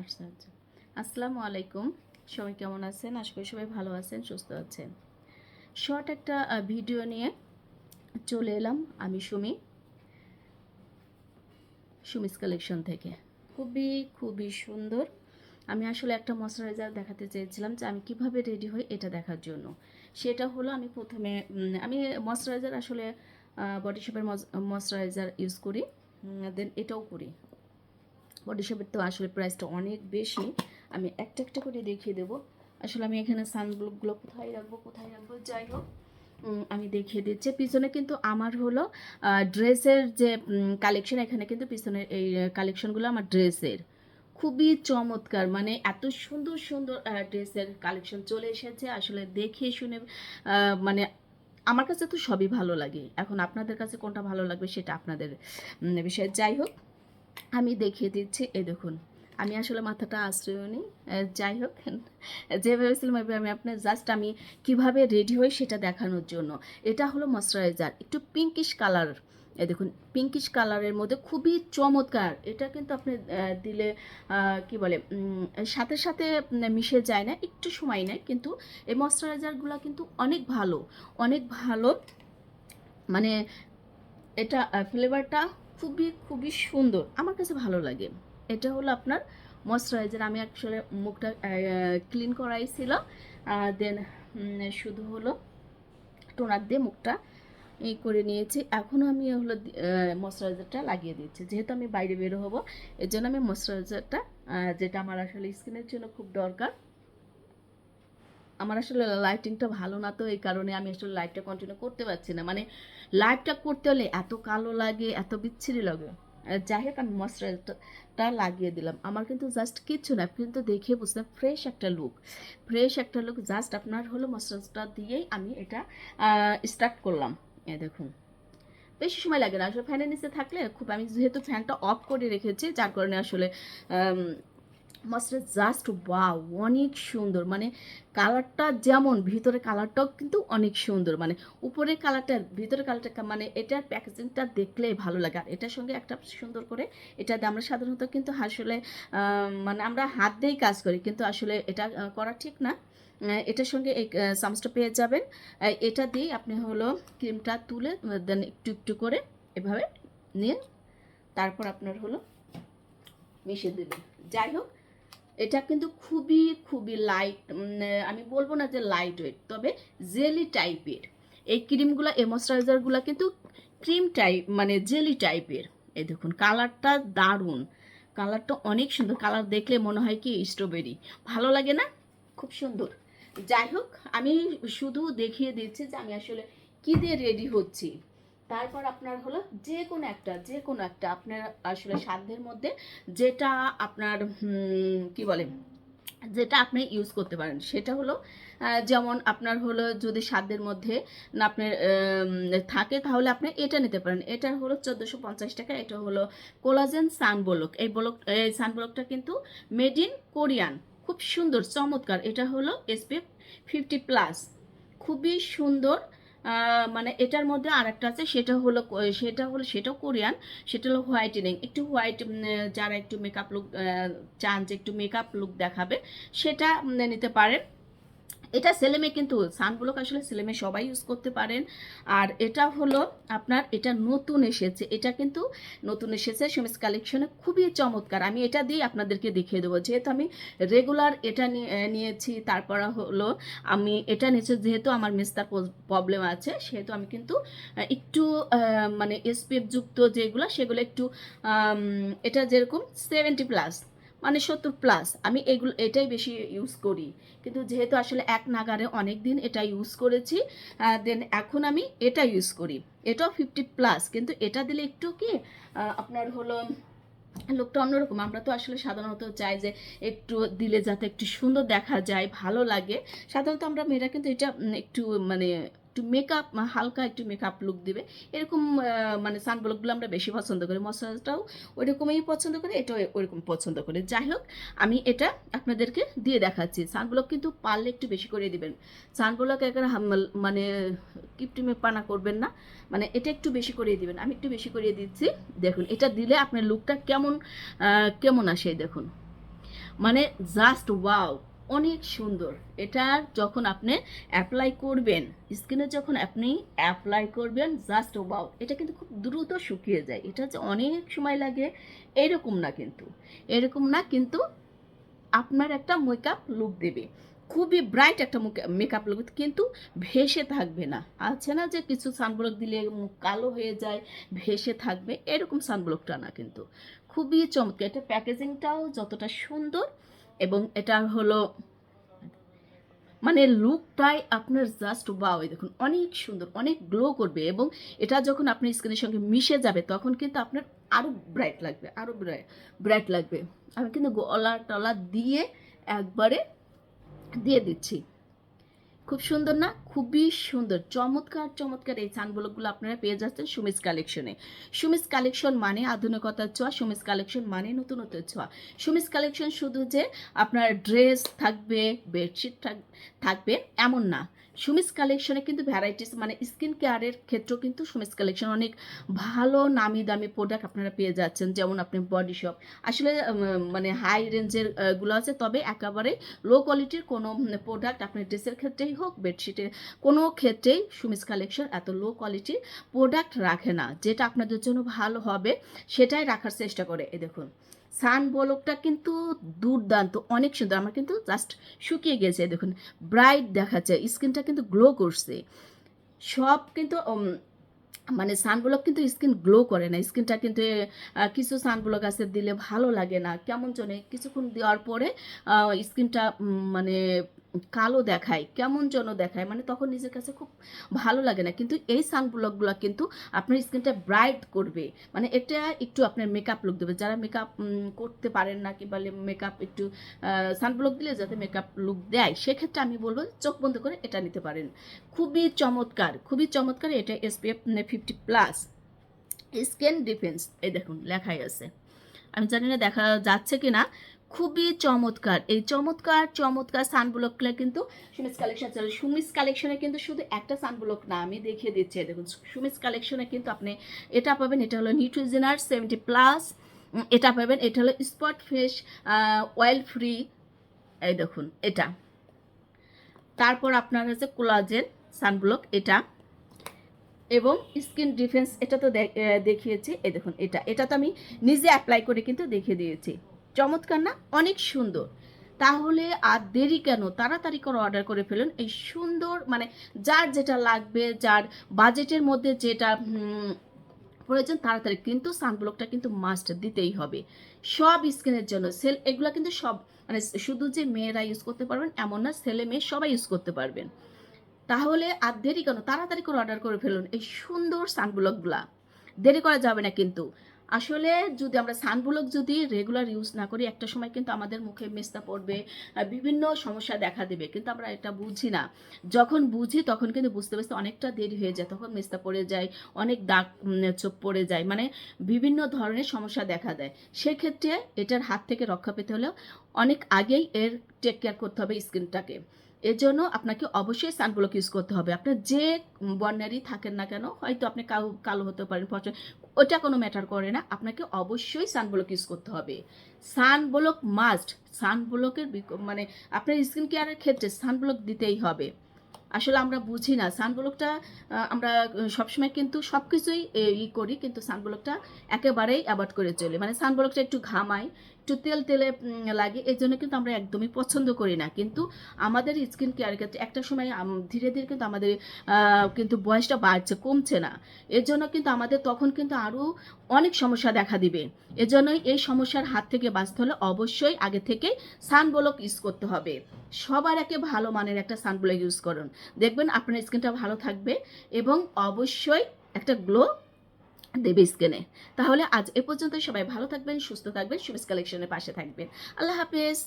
আচ্ছা আচ্ছা। আসসালামু আলাইকুম। সবাই কেমন আছেন? আশা করি সবাই ভালো আছেন, সুস্থ আছেন। শর্ট একটা ভিডিও নিয়ে চলে এলাম আমি সুমিস কালেকশন থেকে। খুবই খুবই সুন্দর। আমি আসলে একটা ময়শ্চারাইজার দেখাতে চেয়েছিলাম যে আমি কিভাবে রেডি হই এটা দেখার জন্য। সেটা হলো আমি প্রথমে আমি ময়শ্চারাইজার আসলে বডি শপের ময়শ্চারাইজার ইউজ করি, দেন এটাও করি। বডি শপের তো আসলে প্রাইসটা অনেক বেশি। আমি একটা একটা করে দেখিয়ে দেবো। আসলে আমি এখানে সানব্লকগুলো কোথায় রাখবো যাই হোক, আমি দেখিয়ে দিচ্ছি। পিছনে কিন্তু আমার হলো ড্রেসের যে কালেকশন, এখানে কিন্তু পিছনের এই কালেকশনগুলো আমার ড্রেসের খুবই চমৎকার, মানে এত সুন্দর সুন্দর ড্রেসের কালেকশন চলে এসেছে। আসলে দেখে শুনে মানে আমার কাছে তো সবই ভালো লাগে। এখন আপনাদের কাছে কোনটা ভালো লাগবে সেটা আপনাদের বিষয়। যাই হোক, আমি দেখিয়ে দিচ্ছি। এই দেখুন, আমি আসলে মাথাটা আশ্রয় নিই। যাই হোক, যে ভেবেছিলাম আমি আপনার জাস্ট আমি কিভাবে রেডি হই সেটা দেখানোর জন্য। এটা হলো ময়শ্চারাইজার, একটু পিঙ্কিশ কালার। এই দেখুন, পিঙ্কিশ কালারের মধ্যে খুবই চমৎকার। এটা কিন্তু আপনি দিলে কি বলে সাথে সাথে মিশে যায় না, একটু সময় নেয়। কিন্তু এই ময়শ্চারাইজারগুলো কিন্তু অনেক ভালো, অনেক ভালো। মানে এটা ফ্লেভারটা খুবই খুবই সুন্দর, আমার কাছে ভালো লাগে। এটা হলো আপনার ময়শ্চারাইজার। আমি আসলে মুখটা ক্লিন করাইছিল, দেন শুধু হলো টোনার দিয়ে মুখটা করে নিয়েছি। এখনও আমি হলো ময়শ্চারাইজারটা লাগিয়ে দিচ্ছি, যেহেতু আমি বাইরে বের হবো। এর জন্য আমি ময়শ্চারাইজারটা, যেটা আমার আসলে স্কিনের জন্য খুব দরকার। আমার আসলে লাইটিংটা ভালো না, তো এই কারণে আমি আসলে লাইভটা কন্টিনিউ করতে পারছি না। মানে লাইভটা করতে হলে এত কালো লাগে, এত বিচ্ছিরি লাগে। যাই হোক, আমি ময়শ্চারাইজারটা লাগিয়ে দিলাম। আমার কিন্তু জাস্ট কিচ্ছু না, কিন্তু দেখে বুঝলাম ফ্রেশ একটা লুক, ফ্রেশ একটা লুক। জাস্ট আপনার হলো ময়শ্চারাইজারটা দিয়েই আমি এটা স্টার্ট করলাম। এ দেখুন, বেশি সময় লাগে না আসলে। ফ্যানের নিচে থাকলে খুব, আমি যেহেতু ফ্যানটা অফ করে রেখেছি যার কারণে আসলে মাছটা জাস্ট ওয়াও, অনেক সুন্দর। মানে কালারটা যেমন, ভিতরে কালারটাও কিন্তু অনেক সুন্দর। মানে উপরের কালারটা, ভিতরের কালারটা, মানে এটার প্যাকেজিংটা দেখলেই ভালো লাগে। আর এটার সঙ্গে একটা সুন্দর করে, এটা দিয়ে আমরা সাধারণত কিন্তু আসলে মানে আমরা হাত দিয়েই কাজ করি, কিন্তু আসলে এটা করা ঠিক না। এটার সঙ্গে এই চামচটা পেয়ে যাবেন। এটা দিয়ে আপনি হলো ক্রিমটা তুলে দেন একটু একটু করে এভাবে নিয়ে তারপর আপনার হলো মিশিয়ে দেবেন। যাই হোক, এটা কিন্তু খুবই খুবই লাইট, আমি বলবো না যে লাইট ওয়েট, তবে জেলি টাইপের। এই ক্রিমগুলো, এই ময়শ্চারাইজারগুলো কিন্তু ক্রিম টাইপ, মানে জেলি টাইপের। এই দেখুন, কালারটা দারুণ, কালারটা অনেক সুন্দর। কালার দেখলে মনে হয় কি স্ট্রবেরি, ভালো লাগে না? খুব সুন্দর। যাই হোক, আমি শুধু দেখিয়ে দিচ্ছি যে আমি আসলে কী দিয়ে রেডি হচ্ছি। তারপর আপনার হলো যে কোনো একটা আপনার আসলে সাধ্যের মধ্যে, যেটা আপনার কি বলে, যেটা আপনি ইউজ করতে পারেন সেটা হলো যেমন আপনার হলো যদি সাধ্যের মধ্যে না আপনার থাকে, তাহলে আপনি এটা নিতে পারেন। এটা হলো 1450 টাকা। এটা হলো কোলাজেন সানব্লক। এই সানব্লকটা কিন্তু মেড ইন কোরিয়ান, খুব সুন্দর চমৎকার। এটা হলো SPF 50+, খুবই সুন্দর। মানে এটার মধ্যে আরেকটা আছে, সেটাও কোরিয়ান। সেটা হলো হোয়াইটেনিং, একটু হোয়াইট, যারা একটু মেকআপ লুক চান, যে একটু মেকআপ লুক দেখাবে, সেটা নিতে পারেন। এটা ছেলেমেয়ে, কিন্তু সানব্লক আসলে ছেলেমেয়ে সবাই ইউজ করতে পারেন। আর এটা হলো আপনার, এটা নতুন এসেছে, এটা কিন্তু নতুন এসেছে সুমিস কালেকশনে, খুবই চমৎকার। আমি এটা দিয়ে আপনাদেরকে দেখিয়ে দেবো, যেহেতু আমি রেগুলার এটা নিয়েছি। তারপর হলো আমি এটা নিয়েছি, যেহেতু আমার মেস্তার প্রবলেম আছে, সেহেতু আমি কিন্তু একটু মানে SPF যুক্ত যেগুলো, সেগুলো একটু এটা যেরকম 70+, মানে 70+, আমি এটাই বেশি ইউজ করি। কিন্তু যেহেতু আসলে এক নাগারে অনেক দিন এটা ইউজ করেছি, দেন এখন আমি এটা ইউজ করি। এটাও 50+, কিন্তু এটা দিলে একটু কি আপনার হলো লুকটা অন্যরকম। আমরা তো আসলে সাধারণত চাই যে একটু দিলে যাতে একটু সুন্দর দেখা যায়, ভালো লাগে। সাধারণত আমরা মেয়েরা কিন্তু এটা একটু মানে একটু মেকআপ, হালকা একটু মেকআপ লুক দিবে এরকম, মানে সানব্লকগুলো আমরা বেশি পছন্দ করি। ময়শ্চারাইজারটাও ওই রকমই পছন্দ করি, এটাও ওইরকম পছন্দ করি। যাই হোক, আমি এটা আপনাদেরকে দিয়ে দেখাচ্ছি। সানব্লক কিন্তু পারলে একটু বেশি করে দিবেন। সানব্লক একবার মানে কিপটিমে পানা করবেন না, মানে এটা একটু বেশি করিয়ে দিবেন। আমি একটু বেশি করিয়ে দিচ্ছি। দেখুন, এটা দিলে আপনার লুকটা কেমন কেমন আসে দেখুন। মানে জাস্ট ওয়াও, অনেক সুন্দর। এটা যখন আপনি অ্যাপ্লাই করবেন স্কিনে, যখন আপনি অ্যাপ্লাই করবেন জাস্ট ওয়াও, এটা কিন্তু খুব দ্রুত শুকিয়ে যায়। এটা যে অনেক সময় লাগে এরকম না, কিন্তু এরকম না, কিন্তু আপনার একটা মেকআপ লুক দেবে, খুবই ব্রাইট একটা মেকআপ লুক, কিন্তু ভেসে থাকবে না। আছে না যে কিছু সানব্লক দিলে মুখ কালো হয়ে যায়, ভেসে থাকবে, এরকম সানব্লকটা না, কিন্তু খুবই চমৎকার। এটা প্যাকেজিংটাও যতটা সুন্দর, এবং এটা হলো মানে লুকটাই আপনার জাস্ট ওয়াও। দেখুন অনেক সুন্দর, অনেক গ্লো করবে, এবং এটা যখন আপনার স্কিনের সঙ্গে মিশে যাবে তখন কিন্তু আপনার আরও ব্রাইট লাগবে, আরও ব্রাইট লাগবে। আমি কিন্তু গলা টলা দিয়ে একবারে দিয়ে দিচ্ছি। খুব সুন্দর না? খুবই সুন্দর, চমৎকার চমৎকার এই সানব্লকগুলো আপনারা পেয়ে যাচ্ছেন সুমিস কালেকশনে। সুমিস কালেকশন মানে আধুনিকতার ছোঁয়া, সুমিস কালেকশন মানে নতুনত্বের ছোঁয়া। সুমিস কালেকশন শুধু যে আপনার ড্রেস থাকবে, বেডশিট থাকবে এমন না। সুমিস কালেকশনে কিন্তু ভ্যারাইটিস, মানে স্কিন কেয়ারের ক্ষেত্রেও কিন্তু সুমিস কালেকশন অনেক ভালো নামি দামি প্রোডাক্ট আপনারা পেয়ে যাচ্ছেন। যেমন আপনি বডি শপ, আসলে মানে হাই রেঞ্জের গুলো আছে, তবে একেবারে লো কোয়ালিটির কোনো প্রোডাক্ট আপনার ড্রেসের ক্ষেত্রেই হোক, বেডশিটের কোনো ক্ষেত্রেই সুমিস কালেকশন এত লো কোয়ালিটির প্রোডাক্ট রাখে না। যেটা আপনাদের জন্য ভালো হবে সেটাই রাখার চেষ্টা করে। এই দেখুন সানব্লকটা কিন্তু দুর্দান্ত, অনেক সুন্দর। আমার কিন্তু জাস্ট শুকিয়ে গেছে, দেখুন ব্রাইট দেখাচ্ছে, স্কিনটা কিন্তু গ্লো করছে। সব কিন্তু মানে সানব্লক কিন্তু স্কিন গ্লো করে না, স্কিনটা কিন্তু কিছু সানব্লক আছে দিলে ভালো লাগে না, কেমন জনে কিছুক্ষণ দেওয়ার পরে স্কিনটা মানে কালো দেখায়, কেমন যেন দেখায়, মানে তখন নিজের কাছে খুব ভালো লাগে না। কিন্তু এই সানব্লকগুলো কিন্তু আপনার স্কিনটা ব্রাইট করবে, মানে এটা একটু আপনার মেকআপ লুক দেবে। যারা মেকআপ করতে পারেন না, কিংবা মেকআপ একটু সানব্লক দিলে যাতে মেকআপ লুক দেয়, সেক্ষেত্রে আমি বলবো চোখ বন্ধ করে এটা নিতে পারেন। খুবই চমৎকার, খুবই চমৎকার। এটা SPF 50+, স্কিন ডিফেন্স, এই দেখুন লেখাই আছে, আমি জানি না দেখা যাচ্ছে কি না। খুবই চমৎকার, এই চমৎকার চমৎকার সানব্লকগুলো কিন্তু সুমিস কালেকশন চলে। সুমিস কালেকশনে কিন্তু শুধু একটা সানব্লক না, আমি দেখিয়ে দিচ্ছি। দেখুন সুমিস কালেকশনে কিন্তু আপনি এটা পাবেন, এটা হলো নিউট্রিজেনার 70+, এটা পাবেন, এটা হলো স্পট ফেস অয়েল ফ্রি, এই দেখুন এটা। তারপর আপনার হচ্ছে কোলাজেন সানব্লক এটা, এবং স্কিন ডিফেন্স, এটা তো দেখিয়েছি। এই দেখুন এটা তো আমি নিজে অ্যাপ্লাই করে কিন্তু দেখিয়ে দিয়েছি। চমৎকার না? অনেক সুন্দর। তাহলে আর দেরি কেন, তাড়াতাড়ি করে অর্ডার করে ফেলুন এই সুন্দর, মানে যার যেটা লাগবে, যার বাজেটের মধ্যে যেটা প্রয়োজন, তাড়াতাড়ি কিন্তু সানব্লকটা কিন্তু মাস্ট দিতেই হবে সব স্কিনের জন্য। এগুলো কিন্তু সব, মানে শুধু যে মেয়েরা ইউজ করতে পারবেন এমন না, ছেলে মেয়ে সবাই ইউজ করতে পারবেন। তাহলে আর দেরি কেন, তাড়াতাড়ি করে অর্ডার করে ফেলুন এই সুন্দর সানব্লকগুলা, দেরি করা যাবে না কিন্তু। আসলে যদি আমরা সানব্লক যদি রেগুলার ইউজ না করি, একটা সময় কিন্তু আমাদের মুখে মেস্তা পড়বে, বিভিন্ন সমস্যা দেখা দেবে, কিন্তু আমরা এটা বুঝি না। যখন বুঝি তখন কিন্তু বুঝতে বুঝতে অনেকটা দেরি হয়ে যায়, তখন মেস্তা পড়ে যায়, অনেক দাগ চোখ পড়ে যায়, মানে বিভিন্ন ধরনের সমস্যা দেখা দেয়। সেক্ষেত্রে এটার হাত থেকে রক্ষা পেতে হলেও অনেক আগেই এর টেক কেয়ার করতে হবে স্কিনটাকে। এর জন্য আপনাকে অবশ্যই সানব্লক ইউজ করতে হবে। আপনার যে বর্ণারই থাকেন না কেন, হয়তো আপনি কালো হতে পারেন, ওটা কোনো ম্যাটার করে না, আপনাকে অবশ্যই সানব্লক ইউজ করতে হবে। সানব্লক মাস্ট, সানব্লকের মানে আপনার স্কিন কেয়ারের ক্ষেত্রে সানব্লক দিতেই হবে। আসলে আমরা বুঝি না সানব্লকটা, আমরা সবসময় কিন্তু সব কিছুই করি, কিন্তু সানব্লকটা একেবারেই অ্যাভয়েড করে চলি। মানে সানব্লকটা একটু ঘামাই, একটু তেলে লাগে, এই জন্য কিন্তু আমরা একদমই পছন্দ করি না। কিন্তু আমাদের স্কিন কেয়ারের ক্ষেত্রে একটা সময় ধীরে ধীরে কিন্তু আমাদের কিন্তু বয়সটা বাড়ছে, কমছে না। এর জন্য কিন্তু আমাদের তখন কিন্তু আরও অনেক সমস্যা দেখা দিবে। এজন্যই এই সমস্যার হাত থেকে বাঁচতে হলে অবশ্যই আগে থেকে সানব্লক ইউজ করতে হবে। সবার আগে ভালো মানের একটা সানব্লক ইউজ করুন, দেখবেন আপনার স্কিনটা ভালো থাকবে, এবং অবশ্যই একটা গ্লো দেবে স্কিনে। তাহলে আজ এ পর্যন্ত, সবাই ভালো থাকবেন, সুস্থ থাকবেন, সুমিস কালেকশনের পাশে থাকবেন। আল্লাহ হাফেজ।